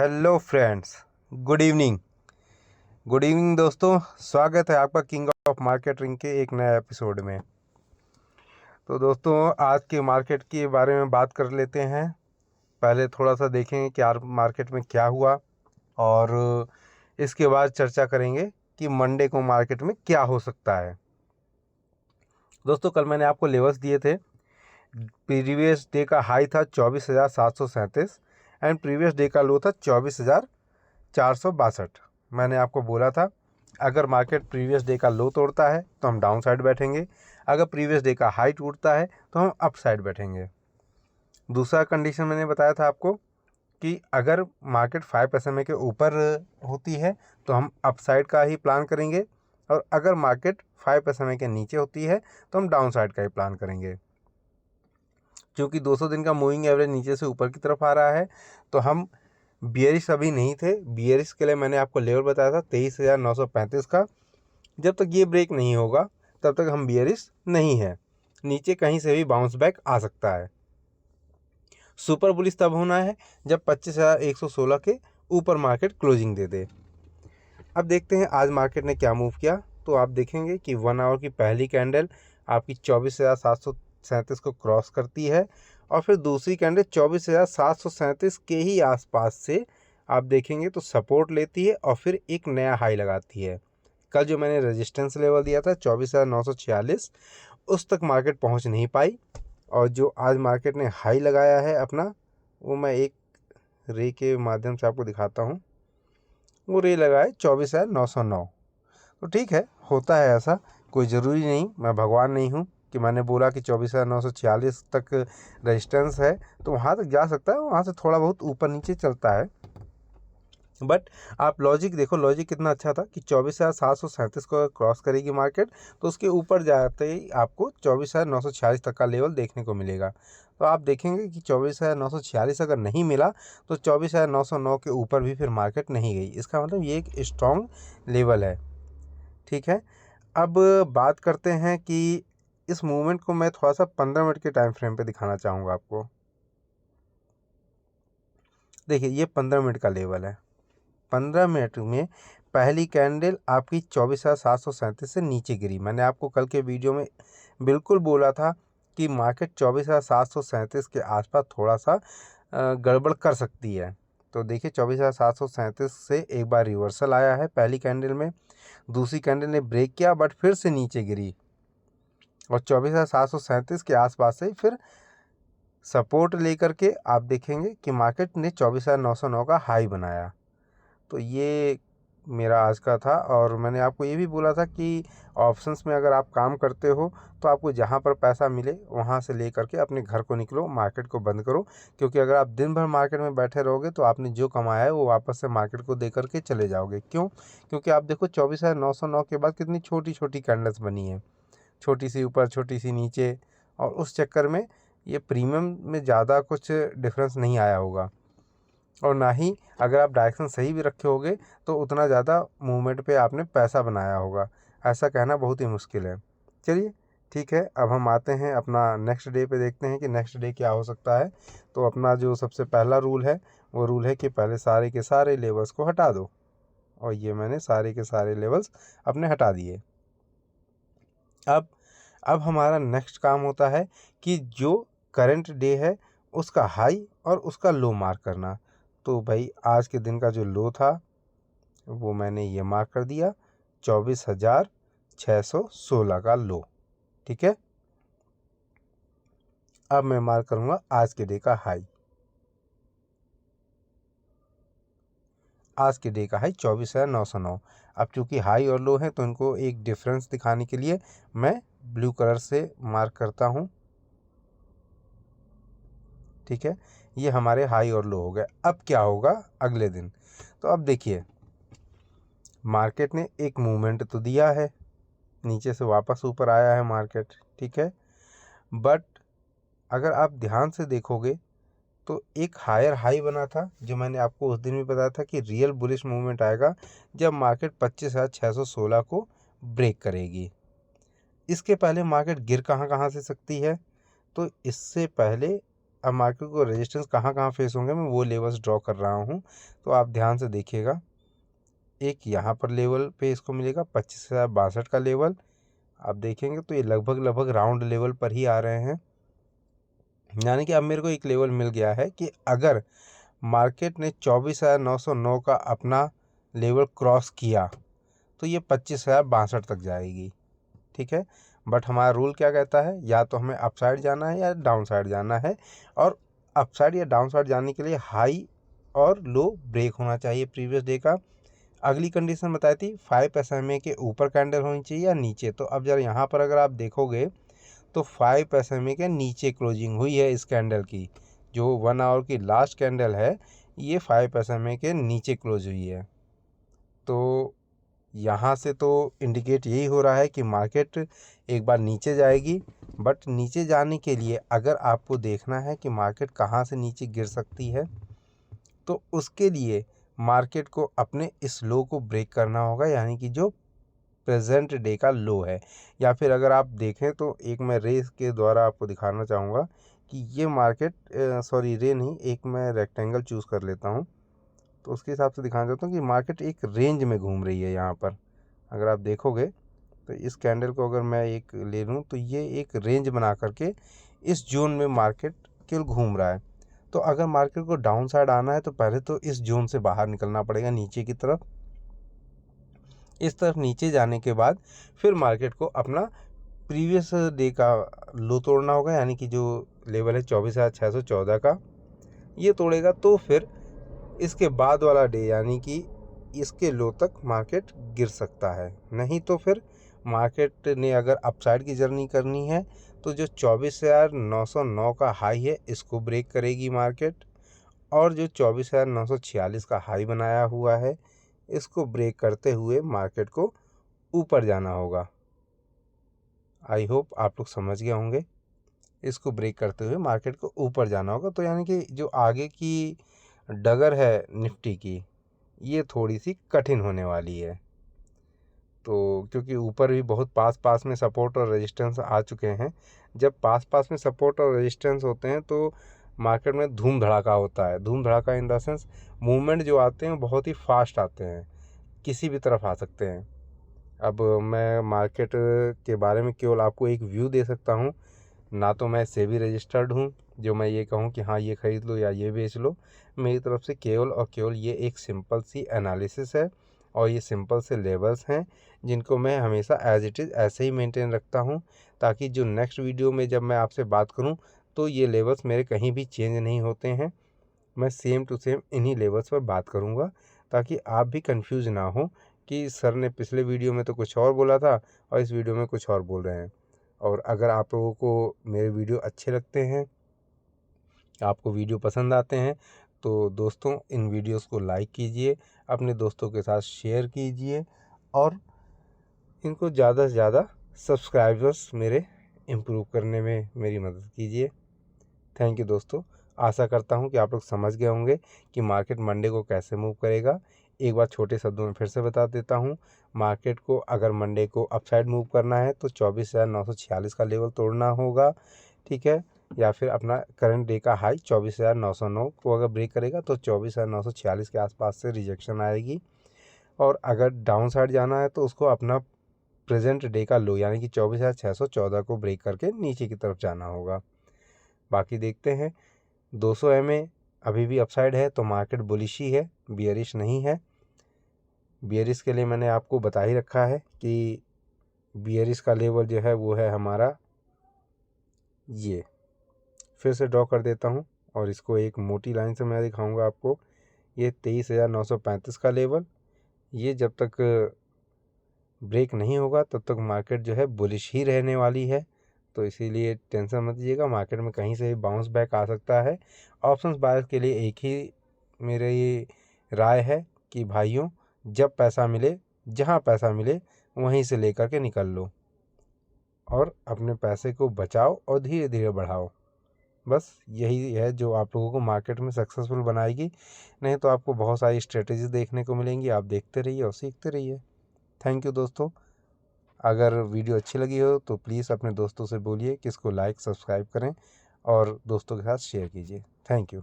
Hello friends, good evening. Good evening दोस्तों, स्वागत है आपका किंग ऑफ मार्केटिंग के एक नए एपिसोड में। तो दोस्तों, आज के मार्केट के बारे में बात कर लेते हैं। पहले थोड़ा सा देखेंगे कि यार मार्केट में क्या हुआ, और इसके बाद चर्चा करेंगे कि मंडे को मार्केट में क्या हो सकता है। दोस्तों, कल मैंने आपको लेवल्स दिए थे। प्रीवियस डे का हाई था 24,737 एंड प्रीवियस डे का लो था 24,462। मैंने आपको बोला था अगर मार्केट प्रीवियस डे का लो तोड़ता है तो हम डाउन साइड बैठेंगे, अगर प्रीवियस डे का हाई टूटता है तो हम अप साइड बैठेंगे। दूसरा कंडीशन मैंने बताया था आपको कि अगर मार्केट 5 SMA के ऊपर होती है तो हम अप साइड का ही प्लान करेंगे, और अगर मार्केट 5 SMA के नीचे होती है तो हम डाउन साइड का ही प्लान करेंगे। क्योंकि 200 दिन का मूविंग एवरेज नीचे से ऊपर की तरफ आ रहा है, तो हम बियरिश अभी नहीं थे। बियरिश के लिए मैंने आपको लेवल बताया था 23,935 का। जब तक ये ब्रेक नहीं होगा तब तक हम बियरिश नहीं है। नीचे कहीं से भी बाउंस बैक आ सकता है। सुपर बुलिश तब होना है जब 25,116 के ऊपर मार्केट क्लोजिंग दे दे। अब देखते हैं आज मार्केट ने क्या मूव किया। तो आप देखेंगे कि 1 आवर की पहली कैंडल आपकी 24,737 को क्रॉस करती है, और फिर दूसरी कैंडल 24,737 के ही आसपास से आप देखेंगे तो सपोर्ट लेती है और फिर एक नया हाई लगाती है। कल जो मैंने रेजिस्टेंस लेवल दिया था 24,946, उस तक मार्केट पहुंच नहीं पाई, और जो आज मार्केट ने हाई लगाया है अपना, वो मैं एक रे के माध्यम से आपको दिखाता हूँ। वो रे लगा है 24,909। तो ठीक है, होता है ऐसा, कोई ज़रूरी नहीं, मैं भगवान नहीं हूँ कि मैंने बोला कि 24,946 तक रेजिस्टेंस है तो वहाँ तक जा सकता है। वहाँ से थोड़ा बहुत ऊपर नीचे चलता है, बट आप लॉजिक देखो, लॉजिक कितना अच्छा था कि 24,737 को क्रॉस करेगी मार्केट तो उसके ऊपर जाते ही आपको 24,946 तक का लेवल देखने को मिलेगा। तो आप देखेंगे कि 24,946 अगर नहीं मिला तो 24,909 के ऊपर भी फिर मार्केट नहीं गई। इसका मतलब ये एक स्ट्रॉन्ग लेवल है। ठीक है, अब बात करते हैं कि इस मूवमेंट को मैं थोड़ा सा 15 मिनट के टाइम फ्रेम पे दिखाना चाहूँगा आपको। देखिए, ये 15 मिनट का लेवल है। 15 मिनट में पहली कैंडल आपकी 24,737 से नीचे गिरी। मैंने आपको कल के वीडियो में बिल्कुल बोला था कि मार्केट 24,737 के आसपास थोड़ा सा गड़बड़ कर सकती है। तो देखिए, 24,737 से एक बार रिवर्सल आया है पहली कैंडल में, दूसरी कैंडल ने ब्रेक किया बट फिर से नीचे गिरी, और 24,737 के आसपास से फिर सपोर्ट लेकर के आप देखेंगे कि मार्केट ने 24,909 का हाई बनाया। तो ये मेरा आज का था, और मैंने आपको ये भी बोला था कि ऑप्शंस में अगर आप काम करते हो तो आपको जहाँ पर पैसा मिले वहाँ से ले करके अपने घर को निकलो, मार्केट को बंद करो। क्योंकि अगर आप दिन भर मार्केट में बैठे रहोगे तो आपने जो कमाया है वो वापस से मार्केट को दे करके चले जाओगे। क्यों? क्योंकि आप देखो 24,909 के बाद कितनी छोटी छोटी कैंडल्स बनी है, छोटी सी ऊपर छोटी सी नीचे, और उस चक्कर में ये प्रीमियम में ज़्यादा कुछ डिफरेंस नहीं आया होगा, और ना ही अगर आप डायरेक्शन सही भी रखे होगे तो उतना ज़्यादा मूवमेंट पे आपने पैसा बनाया होगा। ऐसा कहना बहुत ही मुश्किल है। चलिए ठीक है, अब हम आते हैं अपना नेक्स्ट डे पे, देखते हैं कि नेक्स्ट डे क्या हो सकता है। तो अपना जो सबसे पहला रूल है वो रूल है कि पहले सारे के सारे लेवल्स को हटा दो, और ये मैंने सारे के सारे लेवल्स अपने हटा दिए। अब हमारा नेक्स्ट काम होता है कि जो करंट डे है उसका हाई और उसका लो मार्क करना। तो भाई, आज के दिन का जो लो था वो मैंने ये मार्क कर दिया, 24,616 का लो। ठीक है, अब मैं मार्क करूंगा आज के डे का हाई। आज के डे का हाई 24,909। अब चूंकि हाई और लो है तो इनको एक डिफरेंस दिखाने के लिए मैं ब्लू कलर से मार्क करता हूं। ठीक है, ये हमारे हाई और लो हो गए। अब क्या होगा अगले दिन? तो अब देखिए, मार्केट ने एक मूवमेंट तो दिया है, नीचे से वापस ऊपर आया है मार्केट। ठीक है, बट अगर आप ध्यान से देखोगे तो एक हायर हाई बना था, जो मैंने आपको उस दिन भी बताया था कि रियल बुलिश मूवमेंट आएगा जब मार्केट 25,616 को ब्रेक करेगी। इसके पहले मार्केट गिर कहाँ कहाँ से सकती है? तो इससे पहले अब मार्केट को रेजिस्टेंस कहाँ कहाँ फेस होंगे मैं वो लेवल्स ड्रॉ कर रहा हूँ, तो आप ध्यान से देखिएगा। एक यहाँ पर लेवल पे इसको मिलेगा 25,062 का लेवल, आप देखेंगे तो ये लगभग राउंड लेवल पर ही आ रहे हैं। यानी कि अब मेरे को एक लेवल मिल गया है कि अगर मार्केट ने 24,909 का अपना लेवल क्रॉस किया तो ये 25,062 तक जाएगी, ठीक है। बट हमारा रूल क्या कहता है, या तो हमें अपसाइड जाना है या डाउन साइड जाना है, और अपसाइड या डाउन साइड जाने के लिए हाई और लो ब्रेक होना चाहिए प्रीवियस डे का। अगली कंडीशन बताई थी 5 SMA के ऊपर कैंडल होनी चाहिए या नीचे। तो अब जरा यहाँ पर अगर आप देखोगे तो 5 SMA के नीचे क्लोजिंग हुई है इस कैंडल की, जो 1 आवर की लास्ट कैंडल है ये 5 SMA के नीचे क्लोज हुई है। तो यहाँ से तो इंडिकेट यही हो रहा है कि मार्केट एक बार नीचे जाएगी, बट नीचे जाने के लिए अगर आपको देखना है कि मार्केट कहाँ से नीचे गिर सकती है, तो उसके लिए मार्केट को अपने इस लो को ब्रेक करना होगा, यानी कि जो प्रेजेंट डे का लो है। या फिर अगर आप देखें तो एक मैं रे के द्वारा आपको दिखाना चाहूँगा कि ये मार्केट सॉरी रे नहीं, एक मैं रेक्टेंगल चूज़ कर लेता हूँ, तो उसके हिसाब से दिखाना चाहता हूँ कि मार्केट एक रेंज में घूम रही है। यहाँ पर अगर आप देखोगे तो इस कैंडल को अगर मैं एक ले लूँ तो ये एक रेंज बना करके इस जोन में मार्केट केवल घूम रहा है। तो अगर मार्केट को डाउन साइड आना है तो पहले तो इस जोन से बाहर निकलना पड़ेगा नीचे की तरफ। इस तरफ नीचे जाने के बाद फिर मार्केट को अपना प्रीवियस डे का लो तोड़ना होगा, यानी कि जो लेवल है 24,614 का, ये तोड़ेगा तो फिर इसके बाद वाला डे यानी कि इसके लो तक मार्केट गिर सकता है। नहीं तो फिर मार्केट ने अगर अपसाइड की जर्नी करनी है तो जो 24,909 का हाई है इसको ब्रेक करेगी मार्केट, और जो 24,946 का हाई बनाया हुआ है इसको ब्रेक करते हुए मार्केट को ऊपर जाना होगा। आई होप आप लोग समझ गए होंगे। इसको ब्रेक करते हुए मार्केट को ऊपर जाना होगा, तो यानी कि जो आगे की डगर है निफ्टी की ये थोड़ी सी कठिन होने वाली है। तो क्योंकि ऊपर भी बहुत पास में सपोर्ट और रेजिस्टेंस आ चुके हैं, जब पास में सपोर्ट और रेजिस्टेंस होते हैं तो मार्केट में धूम धड़ाका होता है। धूम धड़ाका इन द सेंस मूवमेंट जो आते हैं बहुत ही फास्ट आते हैं, किसी भी तरफ आ सकते हैं। अब मैं मार्केट के बारे में केवल आपको एक व्यू दे सकता हूँ, ना तो मैं सेबी रजिस्टर्ड हूँ जो मैं ये कहूँ कि हाँ ये ख़रीद लो या ये बेच लो। मेरी तरफ से केवल और केवल ये एक सिंपल सी एनालिसिस है, और ये सिंपल से लेवल्स हैं जिनको मैं हमेशा एज इट इज़ ऐसे ही मेंटेन रखता हूँ, ताकि जो नेक्स्ट वीडियो में जब मैं आपसे बात करूँ तो ये लेवल्स मेरे कहीं भी चेंज नहीं होते हैं। मैं सेम टू सेम इन्हीं लेवल्स पर बात करूँगा, ताकि आप भी कंफ्यूज ना हो कि सर ने पिछले वीडियो में तो कुछ और बोला था और इस वीडियो में कुछ और बोल रहे हैं। और अगर आप लोगों को मेरे वीडियो अच्छे लगते हैं, आपको वीडियो पसंद आते हैं, तो दोस्तों इन वीडियोस को लाइक कीजिए, अपने दोस्तों के साथ शेयर कीजिए, और इनको ज़्यादा से ज़्यादा सब्सक्राइबर्स मेरे इम्प्रूव करने में मेरी मदद कीजिए। थैंक यू दोस्तों। आशा करता हूँ कि आप लोग समझ गए होंगे कि मार्केट मंडे को कैसे मूव करेगा। एक बार छोटे शब्दों में फिर से बता देता हूँ, मार्केट को अगर मंडे को अपसाइड मूव करना है तो 24,946 का लेवल तोड़ना होगा, ठीक है। या फिर अपना करंट डे का हाई 24,909 को अगर ब्रेक करेगा तो 24,946 के आसपास से रिजेक्शन आएगी। और अगर डाउन साइड जाना है तो उसको अपना प्रेजेंट डे का लो यानी कि 24,614 को ब्रेक करके नीचे की तरफ जाना होगा। बाकी देखते हैं। 200 MA अभी भी अपसाइड है तो मार्केट बुलिश ही है, बियरिश नहीं है। बियरिश के लिए मैंने आपको बता ही रखा है कि बियरिश का लेवल जो है वो है हमारा ये, फिर से ड्रॉ कर देता हूँ और इसको एक मोटी लाइन से मैं दिखाऊंगा आपको। ये 23,935 का लेवल, ये जब तक ब्रेक नहीं होगा तब तक मार्केट जो है बुलिश ही रहने वाली है। तो इसीलिए टेंशन मत लीजिएगा, मार्केट में कहीं से भी बाउंस बैक आ सकता है। ऑप्शंस बायर्स के लिए एक ही मेरे ये राय है कि भाइयों, जब पैसा मिले, जहाँ पैसा मिले वहीं से लेकर के निकल लो, और अपने पैसे को बचाओ और धीरे धीरे बढ़ाओ। बस यही है जो आप लोगों को मार्केट में सक्सेसफुल बनाएगी। नहीं तो आपको बहुत सारी स्ट्रेटजीज देखने को मिलेंगी, आप देखते रहिए और सीखते रहिए। थैंक यू दोस्तों। अगर वीडियो अच्छी लगी हो तो प्लीज़ अपने दोस्तों से बोलिए कि इसको लाइक सब्सक्राइब करें और दोस्तों के साथ शेयर कीजिए। Thank you.